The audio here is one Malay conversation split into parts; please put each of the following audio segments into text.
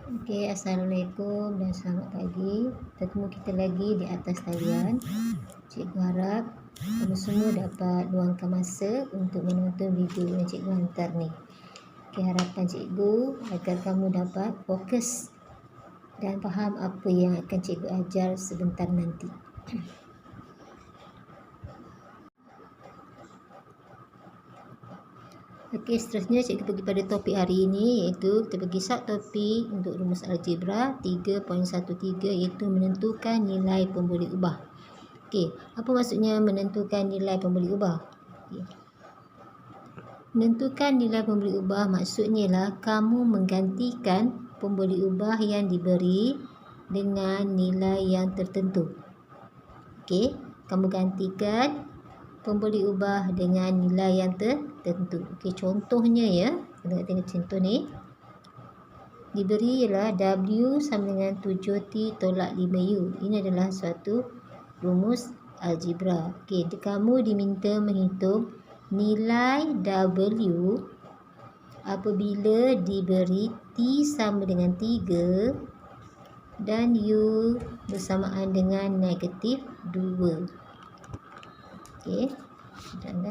Okey, Assalamualaikum dan selamat pagi. Bertemu kita lagi di atas talian. Cikgu harap kamu semua dapat luangkan masa untuk menonton video yang cikgu hantar ni. Okey, harapan cikgu agar kamu dapat fokus dan faham apa yang akan cikgu ajar sebentar nanti. Okey, seterusnya cikgu pergi pada topik hari ini, iaitu kita pergi subtopik untuk rumus algebra 3.13, iaitu menentukan nilai pemboleh ubah. Okey, apa maksudnya menentukan nilai pemboleh ubah? Okay. Menentukan nilai pemboleh ubah maksudnya ialah kamu menggantikan pemboleh ubah yang diberi dengan nilai yang tertentu. Okey, kamu gantikan pemboleh ubah dengan nilai yang tertentu. Okey, contohnya ya, kita tengok contoh ni. Diberi ialah W sama dengan 7T tolak 5U. Ini adalah suatu rumus algebra. Okey, kamu diminta menghitung nilai W apabila diberi T sama dengan 3 dan U bersamaan dengan negatif 2. Okey, dan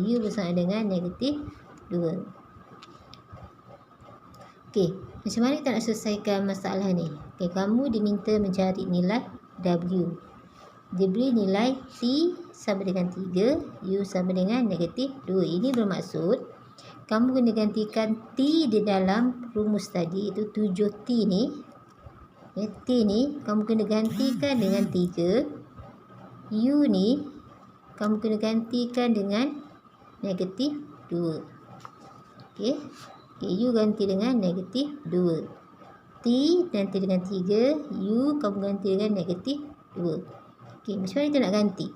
U bersamaan dengan negatif 2. Okey, macam mana kita nak selesaikan masalah ni? Okey, kamu diminta mencari nilai W. Diberi nilai T sama dengan 3, U sama dengan negatif 2. Ini bermaksud kamu kena gantikan T di dalam rumus tadi, itu 7T ni. T ni kamu kena gantikan dengan 3. U ni kamu kena gantikan dengan negatif 2. Okey. U ganti dengan negatif 2. T ganti dengan 3. U kamu ganti dengan negatif 2. Okey, macam mana kita nak ganti?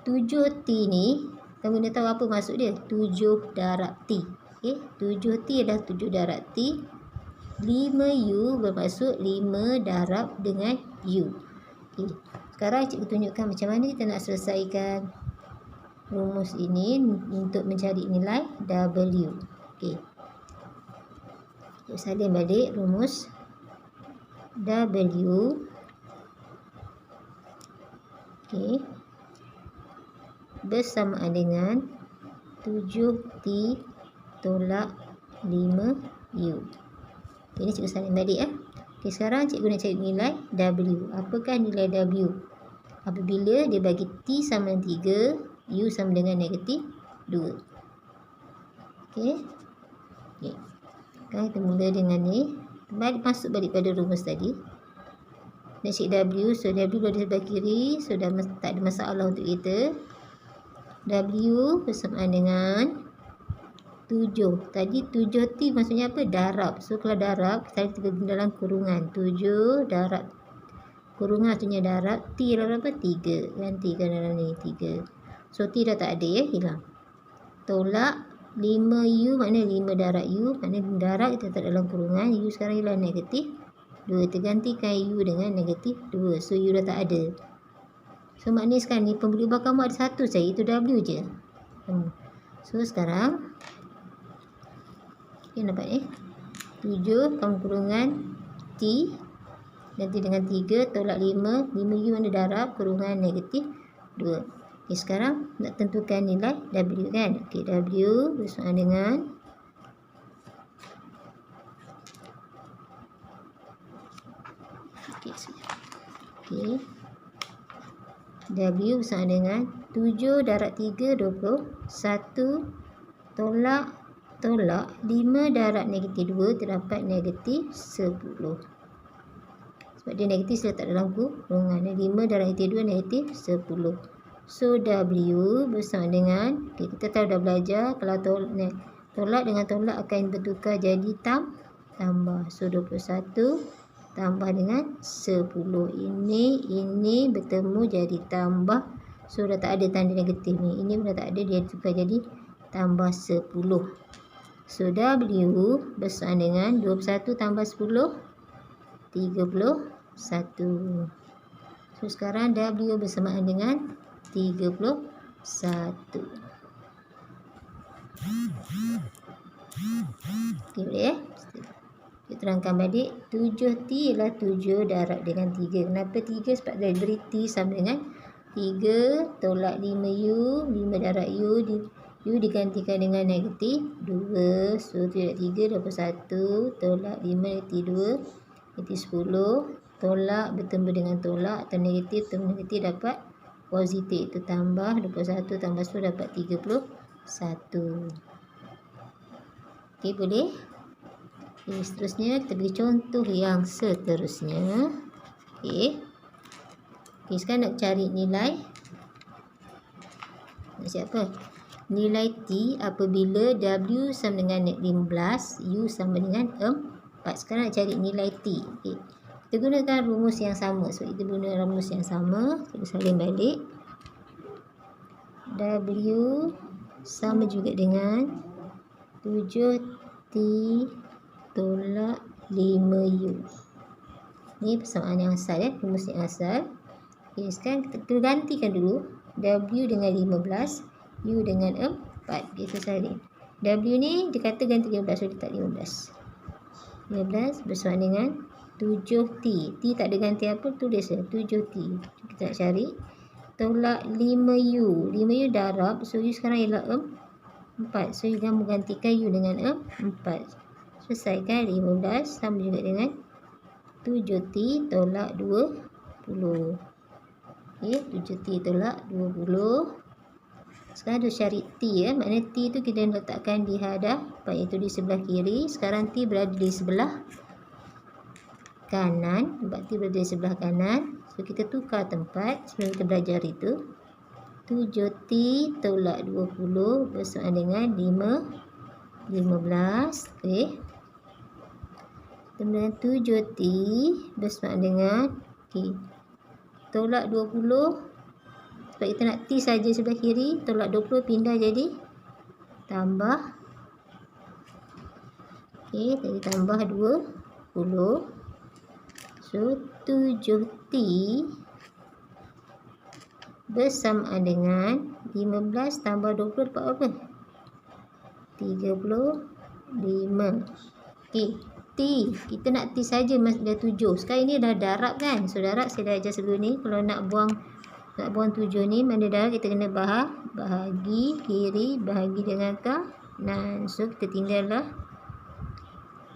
7T ni, kamu kena tahu apa maksud dia. 7 darab T. Okey, 7T adalah 7 darab T. 5U bermaksud 5 darab dengan U. Okey, sekarang cikgu tunjukkan macam mana kita nak selesaikan rumus ini untuk mencari nilai W. Okey. Kita salin balik rumus W. Okey. Bersamaan dengan 7T tolak 5U. Ini cikgu salin balik . Okey, sekarang cikgu nak cari nilai W. Apakah nilai W? Apabila dia bagi T sama dengan 3, U sama dengan negatif 2. Okey. Okey. Sekarang kita mula dengan ni. Masuk balik pada rumus tadi. Nak cek W. So, W berada sebelah kiri. So, dah tak ada masalah untuk kita. W bersamaan dengan 7. Tadi 7T maksudnya apa? Darab. So, kalau darab, kita guna dalam kurungan. 7 darab. Kurungan maksudnya darab. T adalah apa? 3. Gantikan dalam ni. 3. So, T dah tak ada ya, hilang. Tolak 5U, maknanya 5 darab U. Maknanya darab kita letak dalam kurungan. U sekarang hilang negatif 2. Tergantikan U dengan negatif 2. So, U dah tak ada. So, maknanya sekarang ni pemboleh ubah kamu ada satu saja, itu W je. So, sekarang okay, nampak ni 7 kamu kurungan T ganti dengan 3 tolak 5. 5U mana darab, kurungan negatif 2. Okay, sekarang nak tentukan nilai W kan. Okay, W bersamaan dengan okay, W bersamaan dengan 7 darab 3, 21 tolak 5 darab negatif 2 terdapat negatif 10. Sebab dia negatif saya letak dalam kurungan. 5 darab negatif 2 negatif 10. So, W bersama dengan, okay, kita tahu dah belajar, kalau tolak dengan tolak akan bertukar jadi tambah. So, 21 tambah dengan 10. Ini bertemu jadi tambah. So, dah tak ada tanda negatif ni. Ini dah tak ada, dia tukar jadi tambah 10. So, W bersama dengan 21 tambah 10, 31. So, sekarang W bersamaan dengan 31. Okay, boleh Kita terangkan balik. 7T ialah 7 darab dengan 3. Kenapa 3? Sebab dah beri T sama dengan 3 tolak 5U. 5 darab U. U digantikan dengan negatif 2. So 3 21 tolak 5 negatif 2. Negatif 10. Tolak bertemu dengan tolak atau negatif bertemu negatif dapat positif. Itu tambah 21 tambah 10 dapat 31. Okey, boleh? Okay, seterusnya kita beri contoh yang seterusnya. Okey. Okey, sekarang nak cari nilai. Nak siap apa? Nilai T apabila W sama dengan 15, U sama dengan 4. Sekarang nak cari nilai T. Okey. Kita gunakan rumus yang sama. So, kita guna rumus yang sama. Kita salin balik. W sama juga dengan 7T tolak 5U. Ni persamaan yang asal ya, rumus yang asal. Okay, sekarang kita gantikan dulu W dengan 15, U dengan 4. Kita salin. W ni dia kata ganti 15, so dia tak 15. 15 bersamaan dengan 7T. T tak ada ganti apa, tulis je 7T. Kita nak cari tolak 5U. 5U darab, so U sekarang ialah 4. So U akan menggantikan U dengan 4. Selesaikan 15 sama juga dengan 7T tolak 20. Okay, 7T tolak 20. Sekarang tu cari T ya. Maknanya T tu kita letakkan di hadapan, iaitu di sebelah kiri. Sekarang T berada di sebelah kanan. Sebab T berada di sebelah kanan. So kita tukar tempat sebelum kita belajar itu. 7T tolak 20 bersamaan dengan 15. Okay. Kemudian 7T bersamaan dengan tolak 20. Sebab kita nak T saja sebelah kiri, tolak 20 pindah jadi tambah. Okey, jadi tambah 20. So 7T bersamaan dengan 15 tambah 20 dapat apa? 35. Okey. T, kita nak T saja dah 7. Sekarang ini dah darab kan. So darab saya dah ajar sebelum ni. Kalau nak buang 7 ni, mana darab kita kena bahagi kiri, bahagi dengan kanan. So kita tinggallah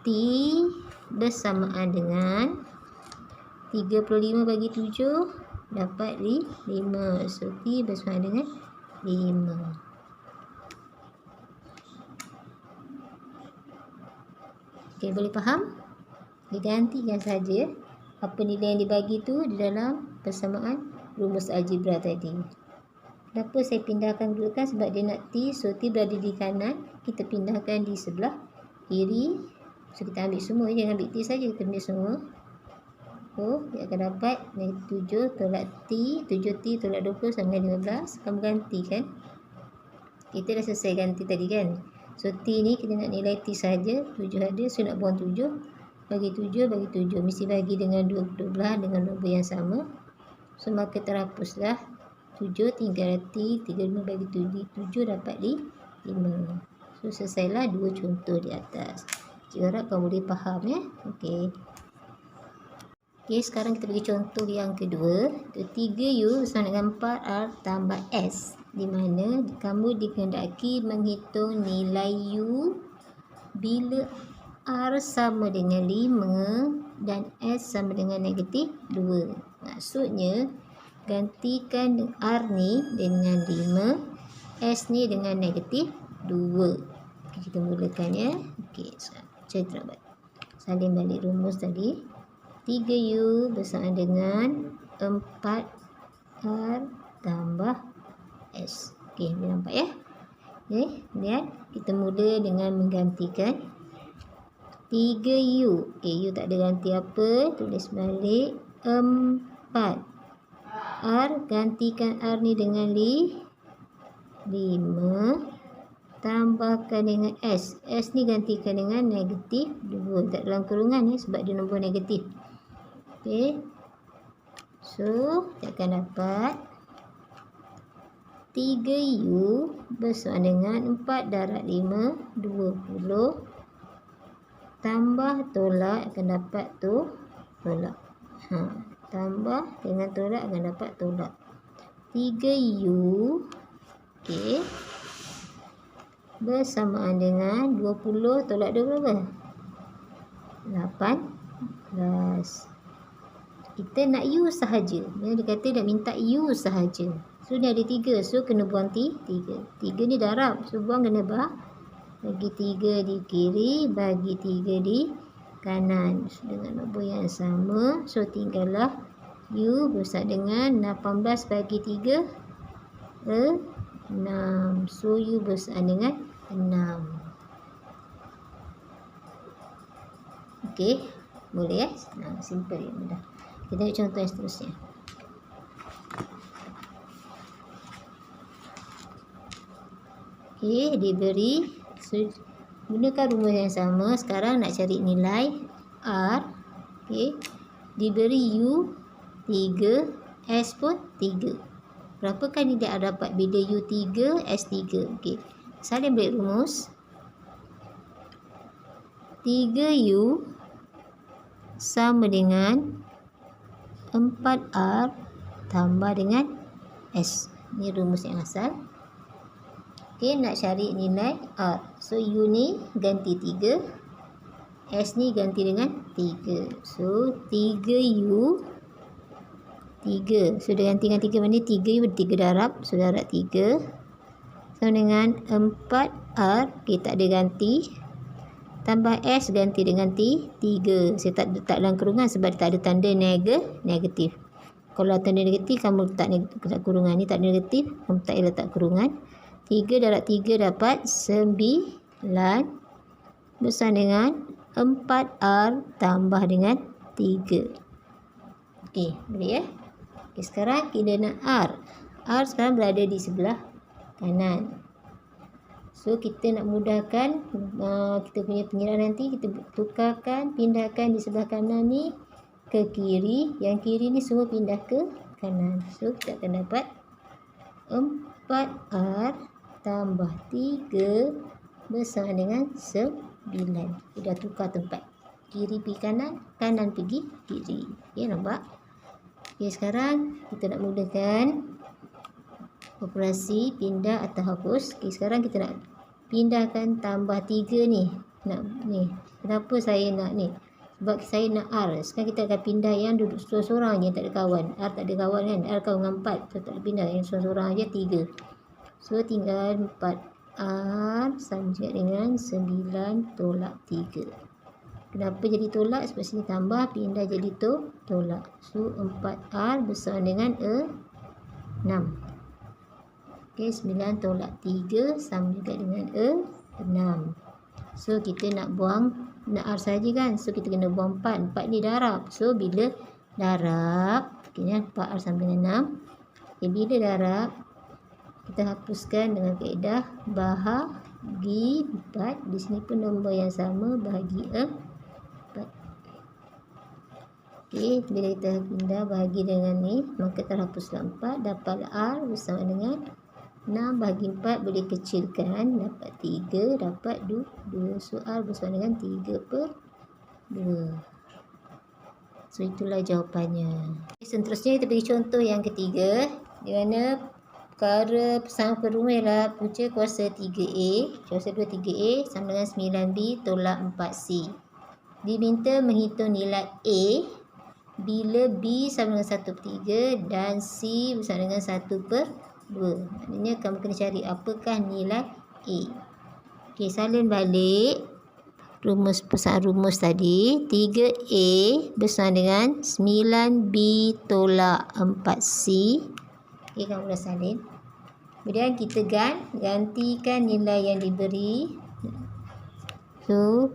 T bersamaan dengan 35 bagi 7 dapat 5. So T bersamaan dengan 5. Okay, boleh faham? Digantikan saja apa nilai yang dibagi tu di dalam persamaan rumus algebra tadi. Kenapa saya pindahkan dulu kan? Sebab dia nak T. So T berada di kanan. Kita pindahkan di sebelah kiri. So kita ambil semua. Jangan ambil T saja. Kita ambil semua. So dia akan dapat 7 tolak T. 7T tolak 20 sama dengan 15. Kamu gantikan. Kita dah selesai ganti tadi kan. So T ni kita nak nilai T saja. 7 ada. So nak buang 7. Bagi 7 bagi 7. Mesti bagi dengan 12 dengan nombor yang sama. So maka terhapuslah 7 tinggal T. 35 bagi 7 dapat 5. So selesailah 2 contoh di atas. Cikgu harap kau boleh faham ya. Okey. Okey, sekarang kita bagi contoh yang kedua. 3U bersama dengan 4R tambah S. Di mana kamu dikehendaki menghitung nilai U bila R sama dengan 5 dan S sama dengan negatif 2. Maksudnya gantikan R ni dengan 5, S ni dengan negatif 2. Okay, kita mulakan ya. Okey, saya terabak. Salin balik rumus tadi. 3U bersama dengan 4R tambah S. Okey, boleh nampak ya? Okey, lihat. Kita mula dengan menggantikan 3U. Okey, U tak ada ganti apa. Tulis balik 4. R, gantikan R ni dengan 5. Tambahkan dengan S. S ni gantikan dengan negatif 2. Tak dalam kurungan ni sebab dia nombor negatif. Okey. So, kita akan dapat 3U bersama dengan 4 darab 5, 20 tambah tolak akan dapat tolak. Tambah dengan tolak akan dapat tolak. 3U okey, bersamaan dengan 20 tolak 2 berapa? 18. Kita nak U sahaja. Dia kata nak minta U sahaja. So ni ada 3. So kena buang 3. 3 ni darab. So buang kena bagi 3 di kiri, bagi 3 di kanan. So, dengan nombor yang sama. So tinggallah U bersama dengan 18 bagi 3 6. So U bersama dengan 6. Okey, boleh ya? Simple ya, mudah. Kita tengok contoh yang seterusnya. Okey, diberi, so, gunakan rumus yang sama. Sekarang nak cari nilai R. Okey, diberi U 3, S pun 3. Berapakah nilai R dapat bila U 3, S 3? Okey, salin balik rumus. 3U sama dengan 4R tambah dengan S. Ini rumus yang asal. Okey, nak cari nilai R. So U ni ganti 3, S ni ganti dengan 3. So 3U 3. So dia ganti dengan 3 mana? 3U 3 darab. So darab 3 sama dengan 4R. Okey, tak ada ganti. Tambah S ganti dengan 3. Saya tak letak dalam kurungan sebab tak ada tanda negatif. Kalau tanda negatif, kamu letak kurungan. Ni tak negatif, kamu tak letak kurungan. 3 darab 3 dapat 9 bersama dengan 4R tambah dengan 3. Okey, boleh ya? Okey, sekarang kita nak R. R sekarang berada di sebelah kanan. So kita nak mudahkan kita punya pengiraan nanti, kita tukarkan, pindahkan di sebelah kanan ni ke kiri, yang kiri ni semua pindah ke kanan. So kita akan dapat 4R tambah 3 bersama dengan 9. Kita dah tukar tempat, kiri pergi kanan, kanan pergi kiri. Okay, nampak? Okay, sekarang kita nak mudahkan operasi pindah atau hapus. Okay, sekarang kita nak pindahkan tambah 3 ni. Kenapa saya nak ni? Sebab saya nak R. Sekarang kita akan pindah yang duduk seorang-seorang je, tak ada kawan. R tak ada kawan kan? R kawan dengan 4. So tak ada pindah, yang seorang-seorang je 3. So tinggal 4R sama juga dengan 9 tolak 3. Kenapa jadi tolak? Sebab sini tambah, pindah jadi tolak. So 4R bersama dengan 6. Okey, 9 tolak 3 sama juga dengan 6. So kita nak buang, nak R saja kan? So kita kena buang 4. 4 ni darab. So bila darab, okay, 4R sama dengan 6. Okay, bila darab, kita hapuskan dengan kaedah bahagi 4. Di sini pun nombor yang sama, bahagi 4. Okey, bila kita pindah bahagi dengan ni, maka terhapuslah 4. Dapat R bersama dengan 6 bahagi 4 boleh kecilkan, dapat 3, dapat 2. So R bersama dengan 3/2. So itulah jawapannya. Seterusnya kita bagi contoh yang ketiga, di mana perkara pesanan perumus ialah punca kuasa 3A, kuasa 2 3A sama dengan 9B tolak 4C. Diminta menghitung nilai A bila B sama dengan 1/3 dan C bersama dengan 1/2. Maknanya kamu kena cari apakah nilai A. Okey, salin balik pesanan rumus tadi. 3A bersama dengan 9B tolak 4C. Okey, kamu dah salin. Kemudian kita gantikan nilai yang diberi. So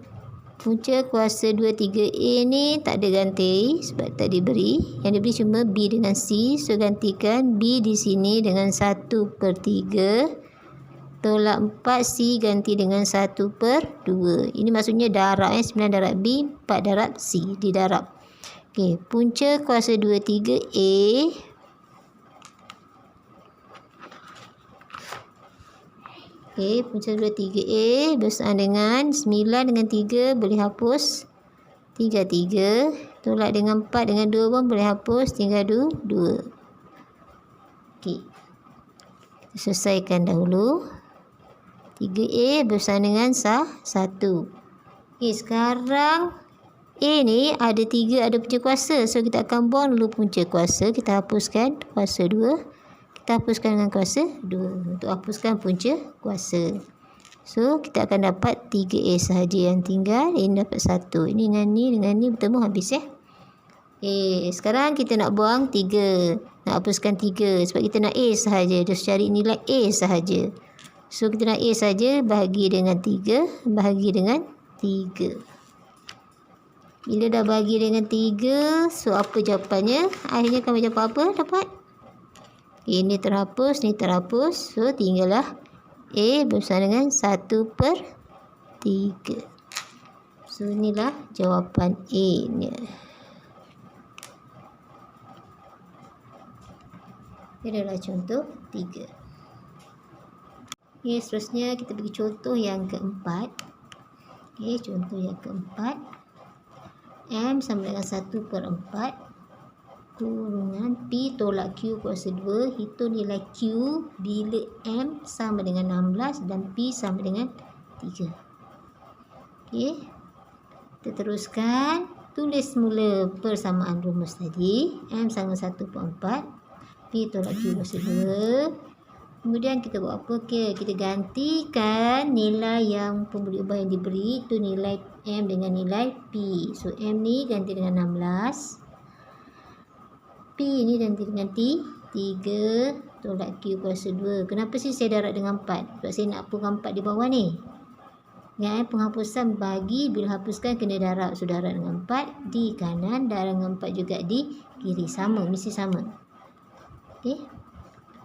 punca kuasa 2 3A ni tak ada ganti sebab tak diberi. Yang diberi cuma B dengan C. So gantikan B di sini dengan 1/3 tolak 4C ganti dengan 1/2. Ini maksudnya darab 9 darab B, 4 darab C, didarab. Okey, punca kuasa 2 3A Okey, punca 3A bersama dengan 9 dengan 3 boleh hapus. 3. Tolak dengan 4 dengan 2 pun boleh hapus. Tinggal 2. Okey. Kita selesaikan dahulu. 3A bersama dengan 1. Okey, sekarang A ni ada 3 ada punca kuasa. So kita akan buang dulu punca kuasa. Kita hapuskan kuasa 2. Kita hapuskan dengan kuasa 2 untuk hapuskan punca kuasa. So, kita akan dapat 3A sahaja yang tinggal. Ini dapat 1. Ini dengan ni bertemu habis ya. Sekarang kita nak buang 3. Nak hapuskan 3 sebab kita nak A sahaja. Just cari nilai A sahaja. So, kita nak A sahaja bahagi dengan 3. Bahagi dengan 3. Bila dah bahagi dengan 3, so apa jawapannya? Akhirnya kami jawab apa? Dapat ini terhapus, ni terhapus. So, tinggallah A bersama dengan 1/3. So, inilah jawapan A-nya. Ini adalah contoh 3. Okay, seterusnya kita pergi contoh yang keempat. Okay, contoh yang keempat. M sama dengan 1/4. Kurungan P tolak Q kuasa 2. Hitung nilai Q bila M sama dengan 16 dan P sama dengan 3. Okey. Kita teruskan. Tulis mula persamaan rumus tadi. M sama 1/4. P tolak Q kuasa 2. Kemudian kita buat apa? Okay, kita gantikan nilai yang pemberi ubah yang diberi. Itu nilai M dengan nilai P. So, M ni ganti dengan 16. P ni ganti dengan 3 tolak Q kuasa 2. Kenapa sih saya darab dengan 4? Sebab saya nak hapuskan 4 di bawah ni. Ingat penghapusan bagi bila hapuskan kena darab. So, darab dengan 4 di kanan, darab dengan 4 juga di kiri. Sama, mesti sama. Okey.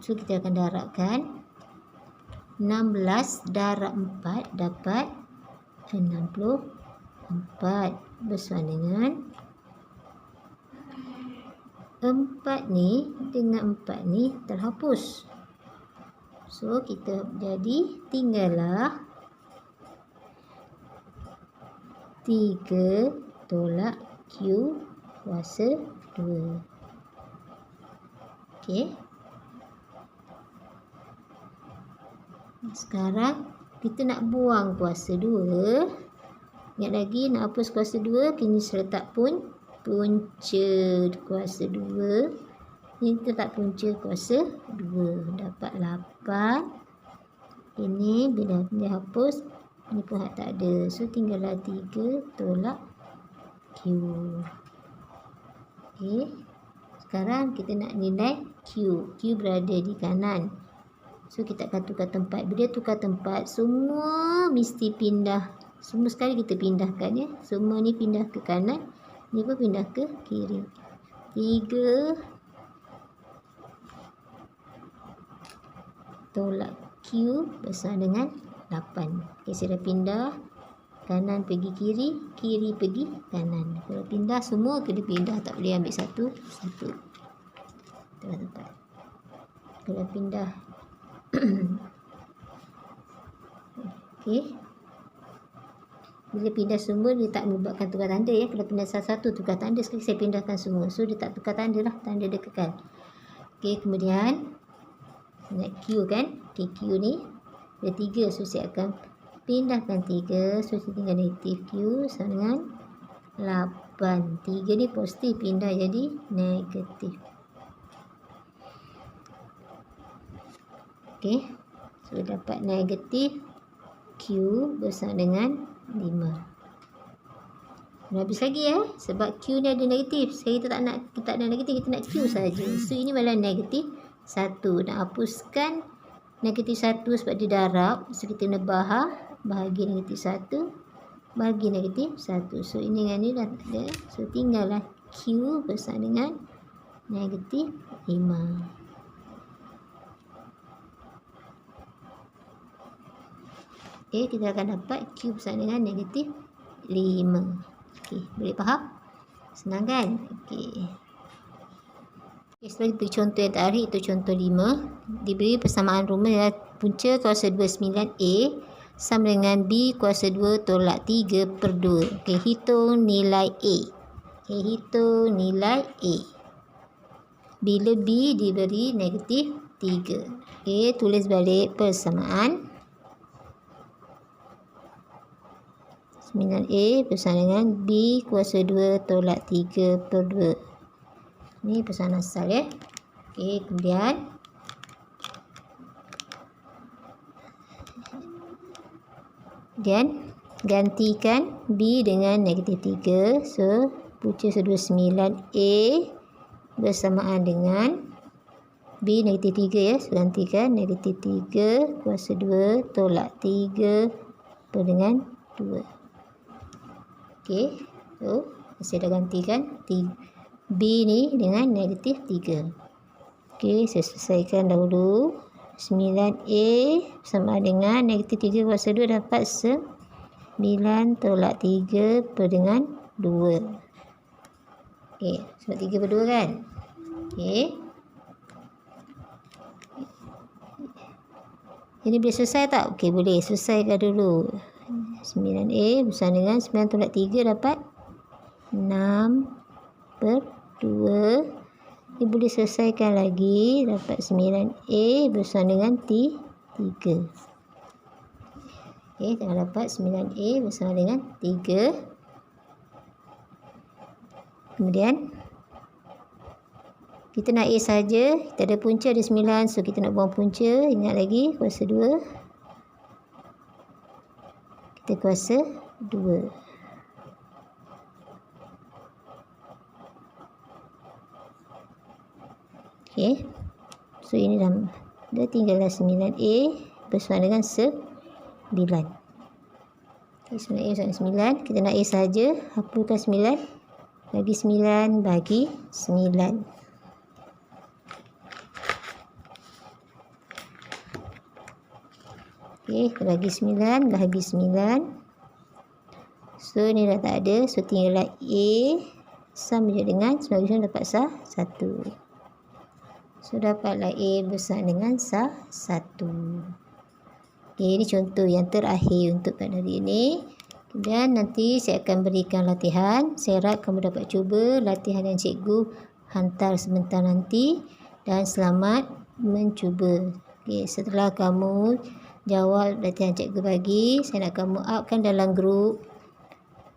So, kita akan darabkan. 16 darab 4 dapat 64 bersama dengan 4 ni dengan 4 ni terhapus. So, kita jadi tinggallah 3 tolak Q kuasa 2. Okey. Sekarang kita nak buang kuasa 2. Ingat lagi nak hapus kuasa 2, kini letak pun punca kuasa 2. Ini letak punca kuasa 2. Dapat 8. Ini bila dia hapus, ini pun tak ada. So, tinggallah 3 tolak Q. Okey. Sekarang kita nak nilai Q. Q berada di kanan. So, kita akan tukar tempat. Bila tukar tempat, semua mesti pindah. Semua sekali kita pindahkan ya. Semua ni pindah ke kanan. Ni pun pindah ke kiri. 3 tolak Q bersama dengan 8. Okay, saya dah pindah. Kanan pergi kiri, kiri pergi kanan. Kalau pindah semua kena pindah. Tak boleh ambil satu. Tempat. Kalau pindah. Okey. Bila pindah semua, dia tak membuatkan tukar tanda ya. Kalau pindah satu tukar tanda, sekali saya pindahkan semua. So, dia tak tukar tanda lah. Tanda dia kekal. Okey, kemudian nak Q kan. Okey, Q ni ada 3. So, saya akan pindahkan 3. So, saya tinggal negatif Q sama dengan 8. 3 ni positif. Pindah jadi negatif. Okey. So, dapat negatif Q bersama dengan 5. Habis lagi ya. Sebab Q ni ada negatif. Kita tak nak negatif. Kita nak Q saja. So, ini malah negatif 1. Nak hapuskan negatif 1 sebab dia darab. So, kita nak bahagi negatif 1. Bahagi negatif 1. So, ini dengan ni dah tak ada. So, tinggallah Q bersama dengan negatif 5. Okay, kita akan dapat Q bersama dengan negatif 5. Okay, boleh faham? Senang kan? Okay. Okay, setelah kita contoh yang terakhir, itu contoh 5. Diberi persamaan rumus punca kuasa 2 9A sama dengan B kuasa 2 tolak 3 per 2. Okey, hitung nilai A. Okey, hitung nilai A. Bila B diberi negatif 3. Okey, tulis balik persamaan. 9A bersama dengan B kuasa 2 tolak 3 per 2. Ini persamaan asal ya. Okey, kemudian gantikan B dengan negatif 3. So, punca 29A bersamaan dengan B negatif 3 ya. So, gantikan negatif 3 kuasa 2 tolak 3 per dengan 2. Okey, so saya dah gantikan B ni dengan negatif 3. Okey, saya selesaikan dahulu. 9A sama dengan negatif 3 kuasa 2 dapat 9 tolak 3 per dengan 2. Okey, sebab 3 per 2 kan? Okey. Ini boleh selesai tak? Okey, boleh. Selesaikan dulu. 9A bersama dengan 9 tolak 3 dapat 6 per 2. Ini boleh selesaikan lagi. Dapat 9A bersama dengan 3. Okey, kita dapat 9A bersama dengan 3. Kemudian kita nak A saja. Kita ada punca ada 9. So, kita nak buang punca. Ingat lagi kuasa 2. Kita kuasa 2. Okey. So, ini dah tinggallah 9A bersama dengan 9. Okay, 9A bersama 9. Kita nak A saja. Hapuskan 9. Bagi 9 bagi 9. Okey, bagi 9 bagi 9. So, ni dah tak ada. So, tinggallah A sama je dengan 9 dapat 1. So, dapatlah A bersama dengan 1. Okey, ini contoh yang terakhir untuk pada hari ini. Dan nanti saya akan berikan latihan. Saya harap kamu dapat cuba latihan yang cikgu hantar sebentar nanti. Dan selamat mencuba. Okey, setelah kamu jawab latihan cikgu bagi, saya nak kamu upkan dalam grup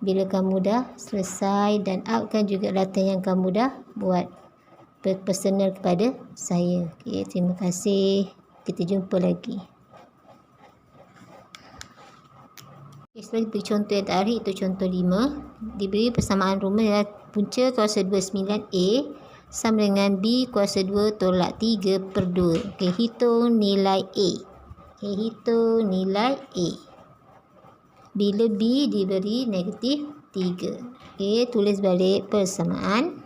bila kamu dah selesai, dan upkan juga latihan yang kamu dah buat personal kepada saya. Okey, terima kasih. Kita jumpa lagi. Okay, setelah diberi contoh yang terakhir, itu contoh 5. Diberi persamaan rumah ialah punca kuasa 2 9A sama dengan B kuasa 2 tolak 3 per 2. Okey, hitung nilai A. Okey, hitung nilai A. Bila B diberi negatif 3. Okey, tulis balik persamaan.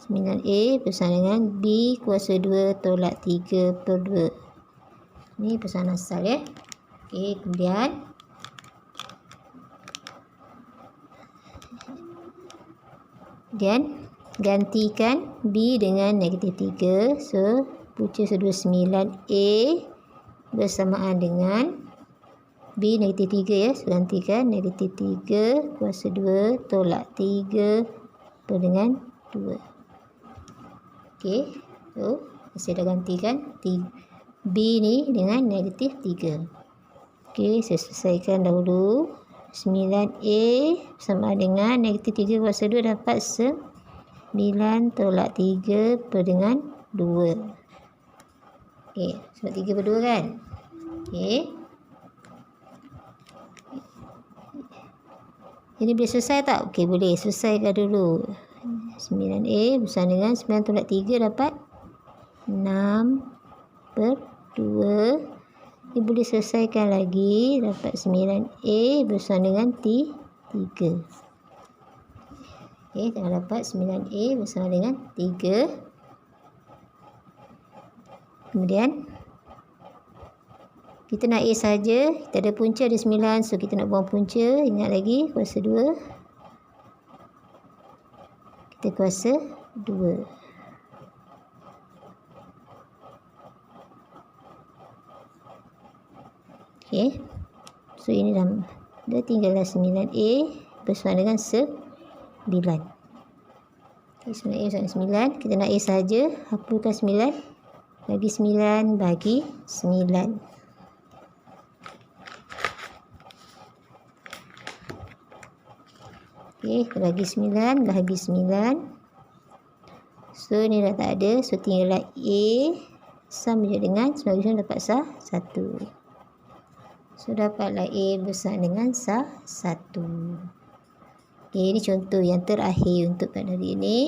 9A bersama dengan B kuasa 2 tolak 3 per 2. Ini persamaan asal ya. Okey, kemudian gantikan B dengan negatif 3. So, punca 29A bersamaan dengan B negatif 3 ya. So, gantikan negatif 3 kuasa 2 tolak 3 per dengan 2. Okey, so saya dah gantikan B ni dengan negatif 3. Okey, saya selesaikan dahulu. 9A sama dengan negatif 3 kuasa 2 dapat 9 tolak 3 per dengan 2. Okey, sebab 3 per 2 kan? Okey. Ini boleh selesai tak? Okey, boleh. Selesaikan dulu. 9A bersama dengan 9 tolak 3 dapat 6 per 2. Ini boleh selesaikan lagi. Dapat 9A bersama dengan 3. Okey, kita dapat 9A bersama dengan 3. Kemudian kita nak A saja. Kita ada punca ada 9. So, kita nak buang punca. Ingat lagi kuasa 2. Kita kuasa 2. Okey. So ini dah tinggallah 9A bersama dengan 9. Okay, 9A bersama 9. Kita nak A saja. Hapuskan 9. Bagi 9 bagi 9. Okey, bagi 9 bagi 9. So ni dah tak ada. So tinggallah A sama je dengan 9 dapat 1. So dapatlah A bersama dengan 1. Okay, ini contoh yang terakhir untuk pada hari ini.